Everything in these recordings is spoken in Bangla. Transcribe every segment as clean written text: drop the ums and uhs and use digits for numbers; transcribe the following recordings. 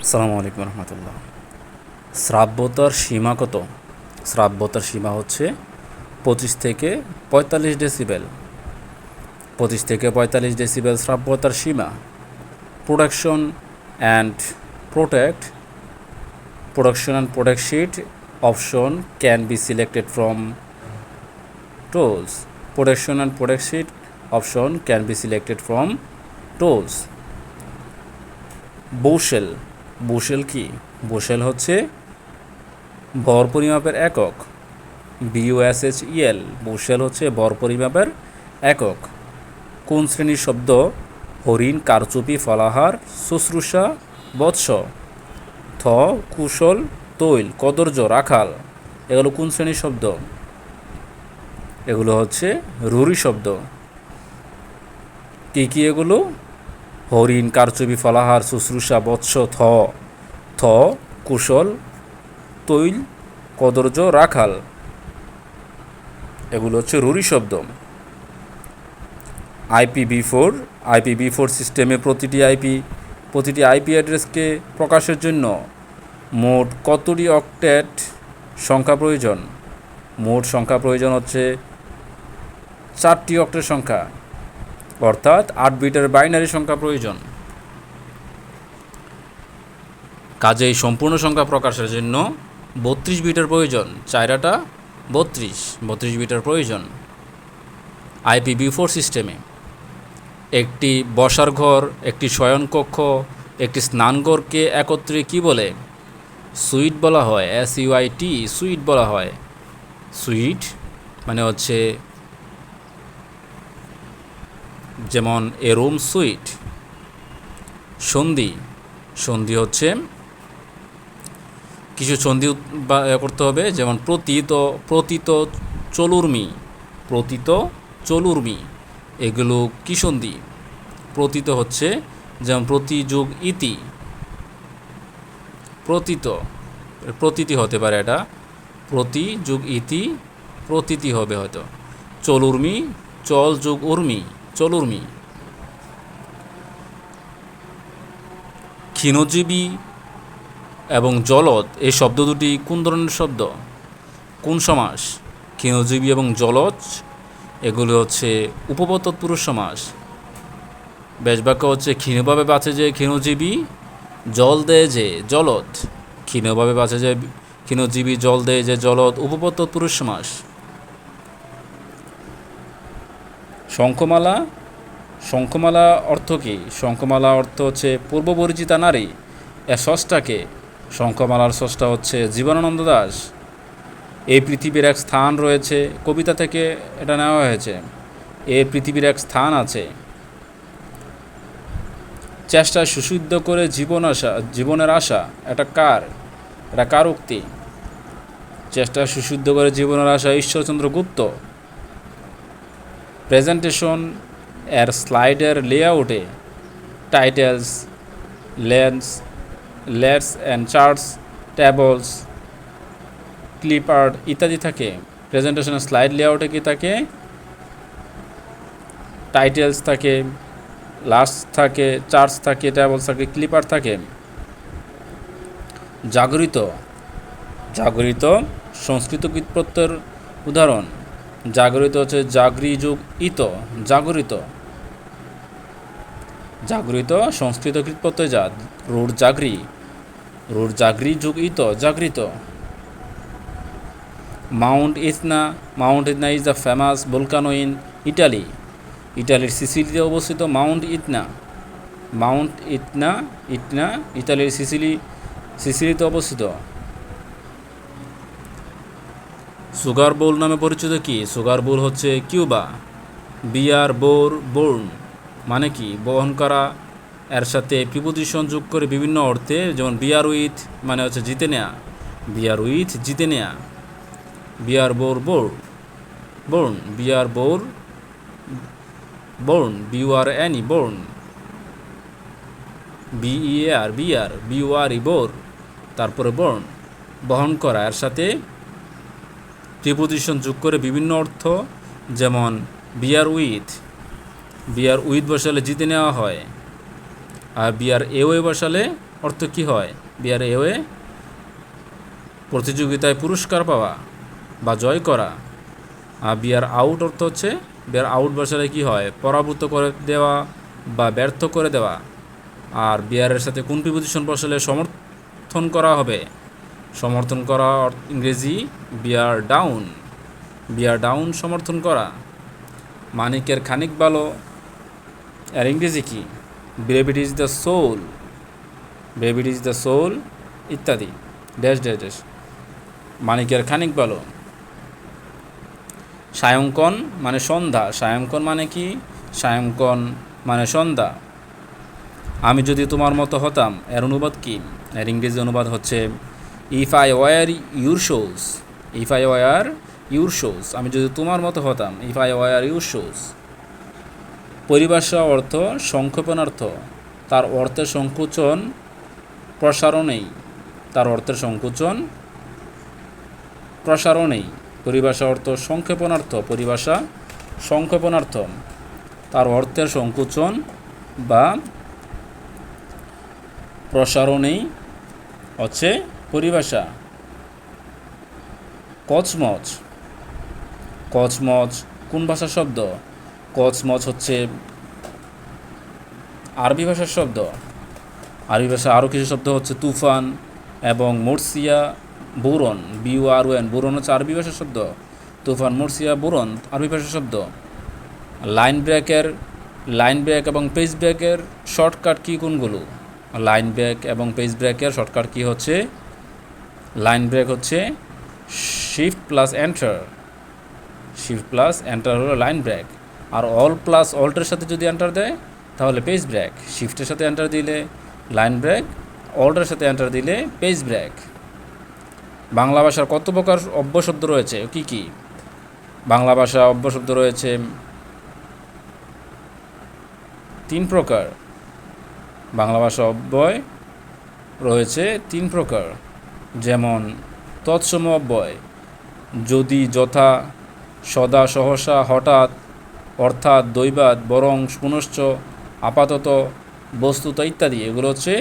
আসসালামু আলাইকুম রহমতুল্লাহ। শ্রাব্যতার সীমা কত? শ্রাব্যতার সীমা হচ্ছে 25 থেকে 45 ডেসিবেল। 25 থেকে 45 ডেসিবেল শ্রাব্যতার সীমা। Production and protect production and protect sheet option can be selected from tools. Production and protect sheet option can be selected from tools. Bushel. Bushel কি? বুশেল হচ্ছে ভর পরিমাপের একক। BUSHEL। বুশেল হচ্ছে ভর পরিমাপের একক। কোন শ্রেণীর শব্দ? হরিণ, কারচুপি, ফলাহার, শুশ্রূষা, বৎস। থ কুশল, তৈল, কদর্য, রাখাল। এগুলো কোন শ্রেণীর শব্দ? এগুলো হচ্ছে রুরি শব্দ। কি কি এগুলো? হরিণ, কারচুপি, ফলাহার, শুশ্রূষা, বৎস, থ কুশল, তৈল, কদর্য, রাখাল। এগুলো হচ্ছে রুরি শব্দ। IPv4 সিস্টেমে প্রতিটি আইপি অ্যাড্রেসকে প্রকাশের জন্য মোট কতটি অক্টেট সংখ্যা প্রয়োজন? মোট সংখ্যা প্রয়োজন হচ্ছে 4টি অক্টেট সংখ্যা, অর্থাৎ 8 বিটের বাইনারি সংখ্যা প্রয়োজন। কাজেই সম্পূর্ণ সংখ্যা প্রকাশের জন্য 32 বিটের প্রয়োজন। 4টা 32 বিটের প্রয়োজন। IPv4 সিস্টেমে একটি বসার ঘর, একটি শয়নকক্ষ, একটি স্নানঘরকে একত্রে কি বলে? সুইট বলা হয়। SUIT, সুইট বলা হয়। সুইট মানে হচ্ছে যেমন এ রুম সুইট। সন্ধি হচ্ছে কিছু সন্ধি করতে হবে, যেমন চলুর্মি। এগুলো কি সন্ধি? প্রতীত হচ্ছে যেমন প্রতি যোগ ইতি, প্রতীতি হতে পারে। এটা প্রতি যোগ ইতি, প্রতীতি হবে হয়তো। চলুর্মি, চল যোগ উর্মি, চলুর্মি। ক্ষীণজীবী এবং জলদ এই শব্দ দুটি কোন ধরনের শব্দ? কোন সমাস? ক্ষীণজীবী এবং জলদ এগুলো হচ্ছে উপপদ তৎপুরুষ সমাস। ব্যাসবাক্য হচ্ছে ক্ষীণভাবে বাঁচে যে ক্ষীণজীবী, জল দেয় যে জলদ। ক্ষীণভাবে বাঁচে যে ক্ষীণজীবী, জল দেয় যে জলদ, উপপদ তৎপুরুষ সমাস। শঙ্খমালা অর্থ কী? শঙ্খমালা অর্থ হচ্ছে পূর্বপরিচিতা নারী। এর স্রষ্টাকে? শঙ্খমালার স্রষ্টা হচ্ছে জীবনানন্দ দাশ। এই পৃথিবীর এক স্থান রয়েছে, কবিতা থেকে এটা নেওয়া হয়েছে। এই পৃথিবীর এক স্থান আছে। চেষ্টা সুশুদ্ধ করে জীবনের আশা, এটা কার উক্তি? চেষ্টা সুশুদ্ধ করে জীবনের আশা ঈশ্বরচন্দ্র গুপ্ত। প্রেজেন্টেশন এর স্লাইডের লেআউটে টাইটেলস, লেটস অ্যান্ড চার্টস, ট্যাবলস, ক্লিপার্ড ইত্যাদি থাকে। প্রেজেন্টেশনের স্লাইড লেআউটে কি থাকে? টাইটেলস থাকে, লাস্ট থাকে, চার্টস থাকে, ট্যাবলস থাকে, ক্লিপার থাকে। জাগরিত সংস্কৃত কৃৎপ্রত্যয়ের উদাহরণ। জাগরিত হচ্ছে জাগরি যুগ ইত, জাগরিত সংস্কৃত কৃৎপ্রত্যয় জাত। রুট জাগরি যুগ ইত, জাগরিত। Mount Etna is the famous volcano in Italy. ইটালির সিসিলিতে অবস্থিত মাউন্ট ইতনা ইতালির সিসিলিতে অবস্থিত। সুগার বোল নামে পরিচিত কি? সুগার বোল হচ্ছে কিউবা। বিয়ার বোর্ন মানে কি? বহন করা। এর সাথে প্রিপোজিশন যোগ করে বিভিন্ন অর্থে, যেমন বিয়ার উইথ মানে হচ্ছে জিতে নেয়া। বিয়ার বোর্ন, BURN, বোর্ন। BUR, তারপরে বোর্ন, বহন করা। এর সাথে প্রিপোজিশন যোগ করে বিভিন্ন অর্থ, যেমন বিয়ার উইথ বসালে জিতে নেওয়া হয়, আর বিয়ার এওয়ে বসালে অর্থ কি হয়? বিয়ার এওয়ে প্রতিযোগিতায় পুরস্কার পাওয়া বা জয় করা। আর বিয়ার আউট অর্থ হচ্ছে, বিয়ার আউট ভাষায় কি হয়? পরাভূত করে দেওয়া বা ব্যর্থ করে দেওয়া। আর বিয়ারের সাথে কোন প্রিপোজিশন বসালে সমর্থন করা হবে? সমর্থন করা ইংরেজি বিয়ার ডাউন। বিয়ার ডাউন সমর্থন করা। মানিকের খানিক ভালো এর ইংরেজি কি? Brevity is the soul. Brevity is the soul ইত্যাদি। Dash dash dash. মানিকের খানিক ভালো। সায়ংকন মানে সন্ধ্যা। সায়ংকন মানে কি? সায়ংকন মানে সন্ধ্যা। আমি যদি তোমার মতো হতাম এর অনুবাদ কি? এর ইংরেজি অনুবাদ হচ্ছে if I were your shows. If I were your shows, আমি যদি তোমার মতো হতাম। If I were your shows. পরিভাষা অর্থ সংক্ষেপণার্থ। তার অর্থের সংকোচন প্রসারণেই। তার অর্থের সংকোচন প্রসারণেই। পরিভাষা অর্থ সংক্ষেপণার্থ। পরিভাষা সংক্ষেপণার্থ। তার অর্থের সংকোচন বা প্রসারণেই হচ্ছে পরিভাষা। কচমচ। কচমচ কোন ভাষার শব্দ? কচমচ হচ্ছে আরবি ভাষার শব্দ। আরবি ভাষা আরও কিছু শব্দ হচ্ছে তুফান এবং মর্সিয়া বুরন। BURON। বুরন হচ্ছে আরবি ভাষার শব্দ। তুফান, মর্সিয়া, বুরন আরবি ভাষার শব্দ। লাইন ব্রেক এবং পেজ ব্রেকের শর্টকাট কী কোনগুলো? লাইন ব্রেক এবং পেজ ব্রেকের শর্টকাট কী হচ্ছে? লাইন ব্রেক হচ্ছে shift plus enter. Shift plus enter হলো লাইন ব্রেক। আর অল প্লাস অল্টের সাথে যদি এন্টার দেয় তাহলে পেজ ব্রেক। শিফটের সাথে এন্টার দিলে লাইন ব্রেক, অল্টের সাথে এন্টার দিলে পেজ ব্রেক। বাংলা ভাষার কত প্রকার অব্যশব্দ রয়েছে? কি কি? বাংলা ভাষা অব্যশব্দ রয়েছে 3 প্রকার। বাংলা ভাষা অব্যয় রয়েছে 3 প্রকার। যেমন তৎসম অব্যয়, যদি, যথা, সদা, সহসা, হঠাৎ, অর্থাৎ, দৈবাৎ, বরং, পুনশ্চ, আপাতত, বস্তুত ইত্যাদি। এগুলো হচ্ছে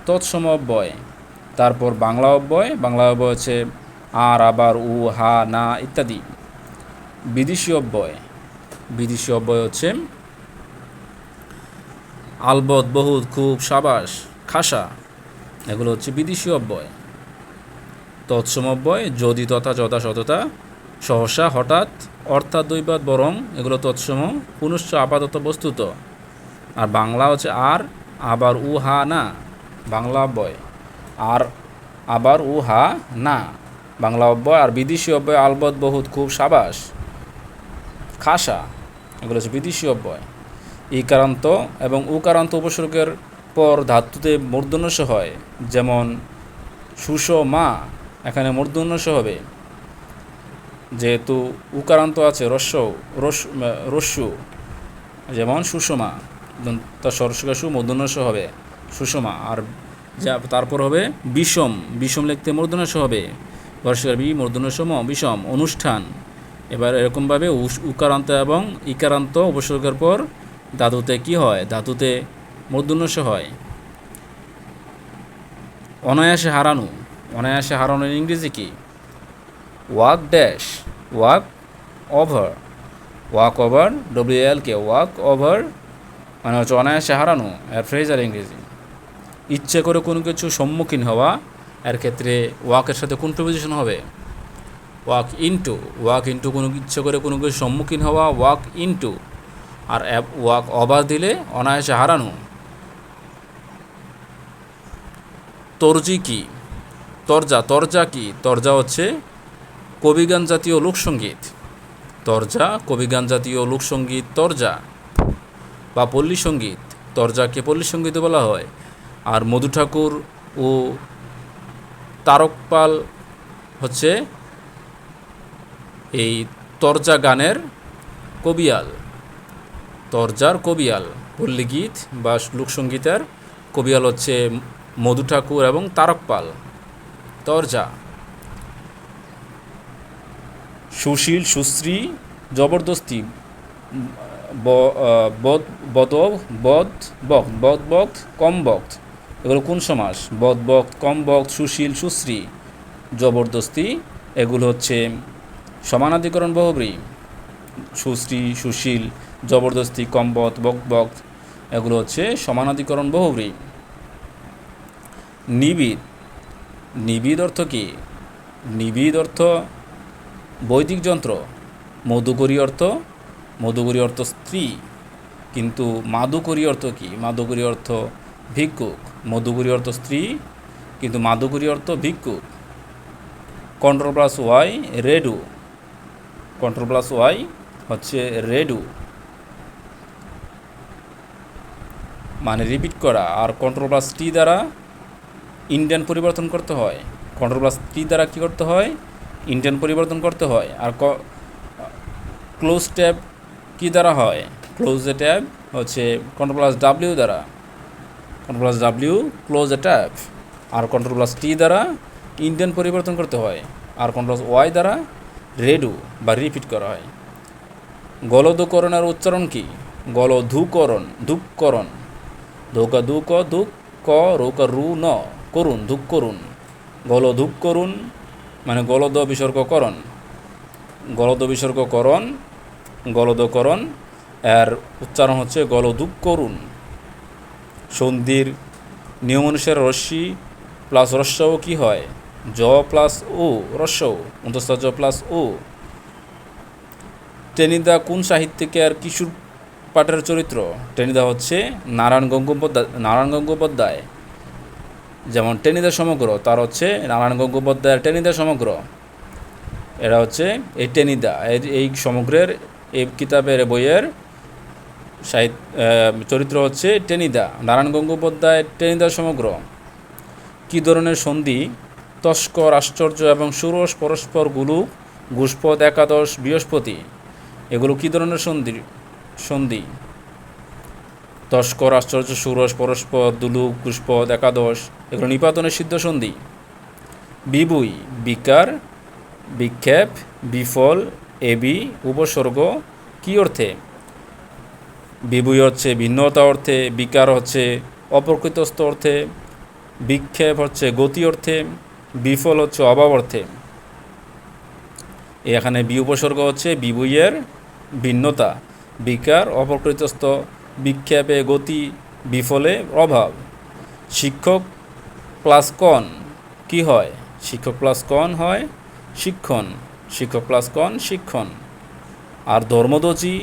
তৎসম অব্যয়। তারপর বাংলা অব্যয়। বাংলা অব্যয় হচ্ছে আর, আবার, উ, হা, না ইত্যাদি। বিদেশি অব্যয়। বিদেশি অব্যয় হচ্ছে আলবৎ, বহুত, খুব, সাবাস, খাসা। এগুলো হচ্ছে বিদেশি অব্যয়। তৎসম অব্যয় যদি, তথা, যথা, সততা, সহসা, হঠাৎ, অর্থাৎ, দৈবাৎ, বরং এগুলো তৎসম। পুনশ্চ, আপাতত, বস্তুত। আর বাংলা হচ্ছে আর, আবার, উ, হা, না বাংলা অব্যয়। আর, আবার, উ, হা, না বাংলা অব্যয়। আর বিদেশি অব্যয় আলবৎ, বহুত, খুব, সাবাস, খাসা এগুলো হচ্ছে বিদেশি অব্যয়। ইকারান্ত এবং উকারান্ত উপসর্গের পর ধাতুতে মূর্ধন্য ষ হয়। যেমন সুষমা, এখানে মূর্ধন্য ষ হবে যেহেতু উকারান্ত আছে রস্যু। যেমন সুষমা, তার সরস্বকাশু মূর্ধন্য ষ হবে সুষমা। আর যা তারপর হবে বিষম। বিষম লিখতে মূর্ধন্য ষ হবে বর্ষার বি, মূর্ধন্য সম, বিষম। অনুষ্ঠান। এবার এরকমভাবে উকারান্ত এবং ইকারান্ত উপসর্গের পর ধাতুতে কি হয়? ধাতুতে মূর্ধন্য ষ হয়। অনায়াসে হারানো। অনায়াসে হারানোর ইংরেজি কি? Walk dash, walk over. Walk over, WALK, walk over মানে হচ্ছে অনায়াসে হারানো। এর ফ্রেজার ইংরেজি। ইচ্ছে করে কোনো কিছু সম্মুখীন হওয়া, এর ক্ষেত্রে ওয়াকের সাথে কোন প্রিপোজিশন হবে? Walk into. ওয়াক ইনটু কোনো ইচ্ছে করে কোনো কিছু সম্মুখীন হওয়া, ওয়াক ইনটু। আর ওয়াক ওভার দিলে অনায়াসে হারানো। তরজি কি? তরজা। তরজা কি? তরজা হচ্ছে কবিগান জাতীয় লোকসঙ্গীত। তরজা কবিগান জাতীয় লোকসঙ্গীত তরজা বা পল্লী সঙ্গীত। তরজাকে পল্লী সঙ্গীত বলা হয়। আর মধু ঠাকুর ও তারক পাল হচ্ছে এই তরজা গানের কবিয়াল। তরজার কবিয়াল। পল্লীগীত বা লোকসঙ্গীতের কবিয়াল হচ্ছে মধু ঠাকুর এবং তারক পাল। তরজা। সুশীল, সুশ্রী, জবরদস্তি, বদ বক্ত, কম বক্ত, এগুলো কোন সমাস? বদবক্ত, কমবক্ত, সুশীল, সুশ্রী, জবরদস্তি, এগুলো হচ্ছে সমানাধিকরণ বহুব্রী। সুশ্রী, সুশীল, জবরদস্তি, কমবক্ত, বকবক্ত এগুলো হচ্ছে সমানাধিকরণ বহুব্রী। নিবিদ, নিবিদ অর্থ কী? নিবিদ অর্থ বৈদিক যন্ত্র। মধুকরী অর্থ স্ত্রী, কিন্তু মাধুকরী অর্থ কী? মাধুকরী অর্থ ভিক্ষুক। মধুকরী অর্থ স্ত্রী, কিন্তু মাধুকরী অর্থ ভিক্ষুক। Control plus Y redo, control plus Y হচ্ছে রেডু মানে রিপিট করা। আর কন্ট্রোল প্লাস টি দ্বারা ইন্ডিয়ান পরিবর্তন করতে হয়। কন্ট্রোল প্লাস টি দ্বারা কী করতে হয়? ইন্ডিয়ান পরিবর্তন করতে হয়। আর ক্লোজ ট্যাব কী দ্বারা হয়? ক্লোজ এ ট্যাব হচ্ছে কন্ট্রোল প্লাস ডাব্লিউ দ্বারা। কন্ট্রোল প্লাস ডাব্লিউ ক্লোজ এ ট্যাব। আর কন্ট্রোল প্লাস টি দ্বারা ইন্ডিয়ান পরিবর্তন করতে হয়। আর কন্ট্রোল প্লাস ওয়াই দ্বারা রেডু বা রিপিট করা হয়। গলদকরণের উচ্চারণ কি? গলধুকরণ, ধূপকরণ। ধৌকা ধুক ধুক ক রৌকা রু ন করুন, ধুক করুন। গলধুক করুন মানে গলদ বিসর্গকরণ, গলদ বিসর্গকরণ, গলদকরণ। এর উচ্চারণ হচ্ছে গলধুক করুন। সন্ধির নিয়ম অনুসারে রস্যি প্লাস রস্যও কী হয়? জ প্লাস ও রস্যও, অন্তস্থ জ প্লাস ও। টেনিদা কোন সাহিত্যিকের কিশোর পাঠের চরিত্র? টেনিদা হচ্ছে নারায়ণ গঙ্গোপাধ্যায়। যেমন টেনিদা সমগ্র, তার হচ্ছে নারায়ণ গঙ্গোপাধ্যায়ের টেনিদা সমগ্র। এরা হচ্ছে এই টেনিদা, এই সমগ্রের এই কিতাবের বইয়ের চরিত্র হচ্ছে টেনিদা, নারায়ণ গঙ্গোপাধ্যায় টেনিদা সমগ্র। কী ধরনের সন্ধি তস্কর, আশ্চর্য এবং ষোড়শ পরস্পর গুলুক, গুষ্পদ, একাদশ, বৃহস্পতি এগুলো কী ধরনের সন্ধি? তস্কর, আশ্চর্য, ষোড়শ পরস্পর, দুলুক, গুষ্পদ, একাদশ এগুলো নিপাতনের সিদ্ধ সন্ধি। বিবুই বিকার, বিক্ষেপ, বিফল, এবি উপসর্গ কী অর্থে? বিবুই হচ্ছে ভিন্নতা অর্থে, বিকার হচ্ছে অপ্রকৃতস্থ অর্থে, বিক্ষেপ হচ্ছে গতি অর্থে, বিফল হচ্ছে অভাব অর্থে। এখানে বি উপসর্গ হচ্ছে বিবুইয়ের ভিন্নতা, বিকার অপ্রকৃতস্থ, বিক্ষেপে গতি, বিফলে অভাব। শিক্ষক প্লাস কন কি হয়? শিক্ষক প্লাস কন হয় শিক্ষণ, শিক্ষক প্লাস কন শিক্ষণ। আর ধর্মদচি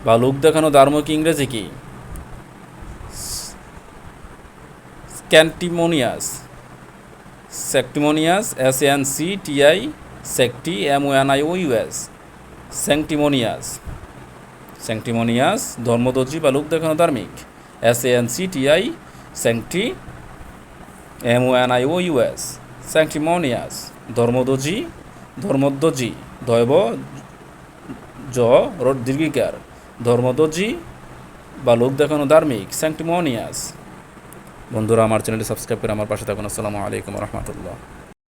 বা লোক দেখানো ধার্মিক ইংরেজি কি? স্যাঙ্কটিমোনিয়াস, স্যাঙ্কটিমোনিয়াস SANCTI, সেক্টি MONIOUS, স্যাঙ্কটিমোনিয়াস। স্যাঙ্কটিমোনিয়াস ধর্মদচি বা লোক দেখানো ধার্মিক, SANCTI, সেক্টি MONIOUS, স্যাঙ্কটিমোনিয়াস। ধর্মদচি, ধর্মদ্বজি দৈব জ দীর্ঘিকার, ধর্মদচি বা লোক দেখানো ধার্মিক, স্যাঙ্কটিমোনিয়াস। বন্ধুরা আমার চ্যানেলটি সাবস্ক্রাইব করে আমার পাশে থাকুন। আসসালামু আলাইকুম রহমতুল্লাহ।